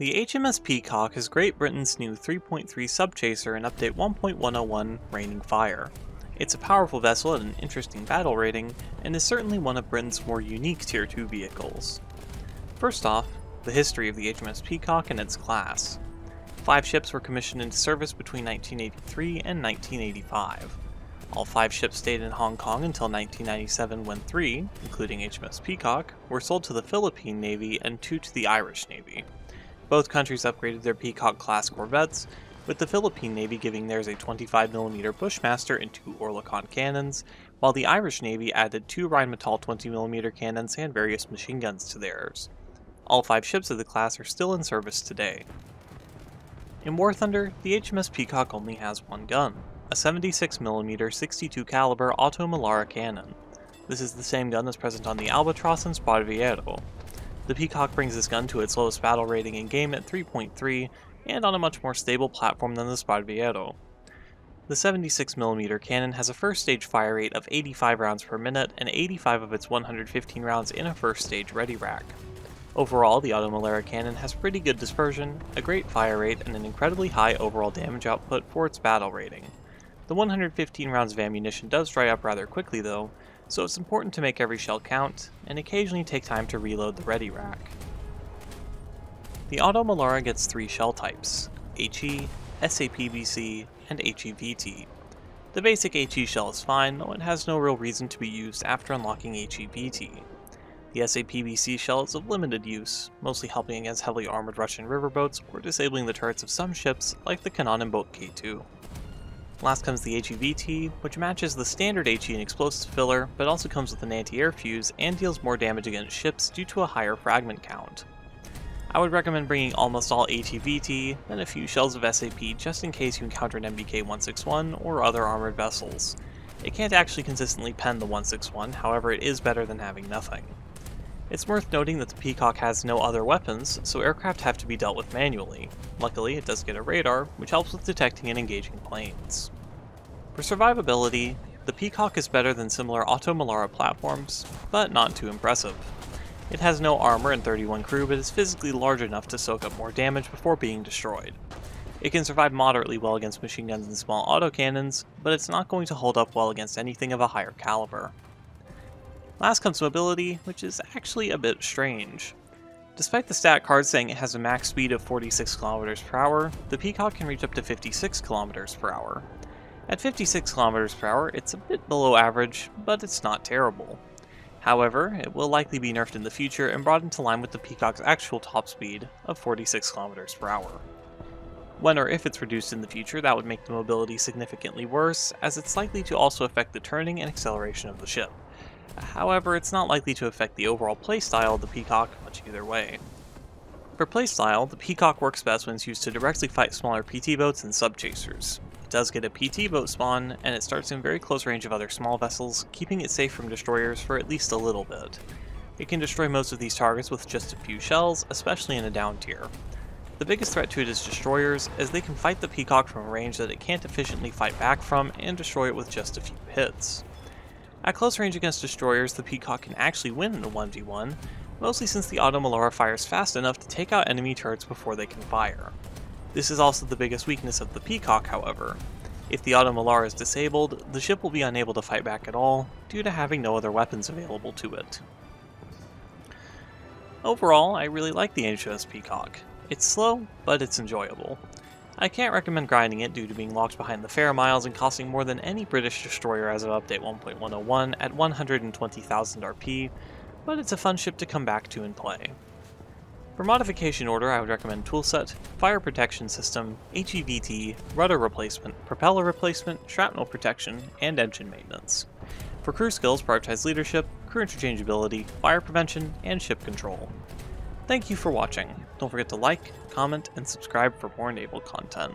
The HMS Peacock is Great Britain's new 3.3 subchaser in Update 1.101 Raining Fire. It's a powerful vessel at an interesting battle rating, and is certainly one of Britain's more unique Tier 2 vehicles. First off, the history of the HMS Peacock and its class. 5 ships were commissioned into service between 1983 and 1985. All 5 ships stayed in Hong Kong until 1997 when 3, including HMS Peacock, were sold to the Philippine Navy and 2 to the Irish Navy. Both countries upgraded their Peacock-class corvettes, with the Philippine Navy giving theirs a 25mm Bushmaster and 2 Oerlikon cannons, while the Irish Navy added 2 Rheinmetall 20mm cannons and various machine guns to theirs. All 5 ships of the class are still in service today. In War Thunder, the HMS Peacock only has one gun, a 76mm 62 caliber Oto-Melara cannon. This is the same gun that's present on the Albatross and Sparviero. The Peacock brings this gun to its lowest battle rating in game at 3.3, and on a much more stable platform than the Sparviero. The 76mm cannon has a first stage fire rate of 85 rounds per minute, and 85 of its 115 rounds in a first stage ready rack. Overall, the Oto-Melara cannon has pretty good dispersion, a great fire rate, and an incredibly high overall damage output for its battle rating. The 115 rounds of ammunition does dry up rather quickly though, so it's important to make every shell count, and occasionally take time to reload the ready rack. The Oto-Melara gets 3 shell types, HE, SAPBC, and HEVT. The basic HE shell is fine, though it has no real reason to be used after unlocking HEVT. The SAPBC shell is of limited use, mostly helping against heavily armored Russian riverboats or disabling the turrets of some ships like the Cannon boat K2. Last comes the HEVT, which matches the standard HE in explosive filler, but also comes with an anti-air fuse and deals more damage against ships due to a higher fragment count. I would recommend bringing almost all HEVT, and a few shells of SAP just in case you encounter an MBK-161 or other armored vessels. It can't actually consistently pen the 161, however it is better than having nothing. It's worth noting that the Peacock has no other weapons, so aircraft have to be dealt with manually. Luckily, it does get a radar, which helps with detecting and engaging planes. For survivability, the Peacock is better than similar Oto-Melara platforms, but not too impressive. It has no armor and 31 crew, but is physically large enough to soak up more damage before being destroyed. It can survive moderately well against machine guns and small autocannons, but it's not going to hold up well against anything of a higher caliber. Last comes mobility, which is actually a bit strange. Despite the stat card saying it has a max speed of 46 km per hour, the Peacock can reach up to 56 km per hour. At 56 km per hour, it's a bit below average, but it's not terrible. However, it will likely be nerfed in the future and brought into line with the Peacock's actual top speed of 46 km per hour. When or if it's reduced in the future, that would make the mobility significantly worse, as it's likely to also affect the turning and acceleration of the ship. However, it's not likely to affect the overall playstyle of the Peacock much either way. For playstyle, the Peacock works best when it's used to directly fight smaller PT boats and subchasers. It does get a PT boat spawn, and it starts in very close range of other small vessels, keeping it safe from destroyers for at least a little bit. It can destroy most of these targets with just a few shells, especially in a down tier. The biggest threat to it is destroyers, as they can fight the Peacock from a range that it can't efficiently fight back from and destroy it with just a few hits. At close range against destroyers, the Peacock can actually win in a 1v1, mostly since the Oto-Melara fires fast enough to take out enemy turrets before they can fire. This is also the biggest weakness of the Peacock, however. If the Oto-Melara is disabled, the ship will be unable to fight back at all, due to having no other weapons available to it. Overall, I really like the HMS Peacock. It's slow, but it's enjoyable. I can't recommend grinding it due to being locked behind the fair miles and costing more than any British destroyer as of Update 1.101 at 120,000 RP, but it's a fun ship to come back to and play. For Modification Order, I would recommend Toolset, Fire Protection System, HEVT, Rudder Replacement, Propeller Replacement, Shrapnel Protection, and Engine Maintenance. For crew skills, prioritize Leadership, Crew Interchangeability, Fire Prevention, and Ship Control. Thank you for watching. Don't forget to like, comment, and subscribe for more enabled content.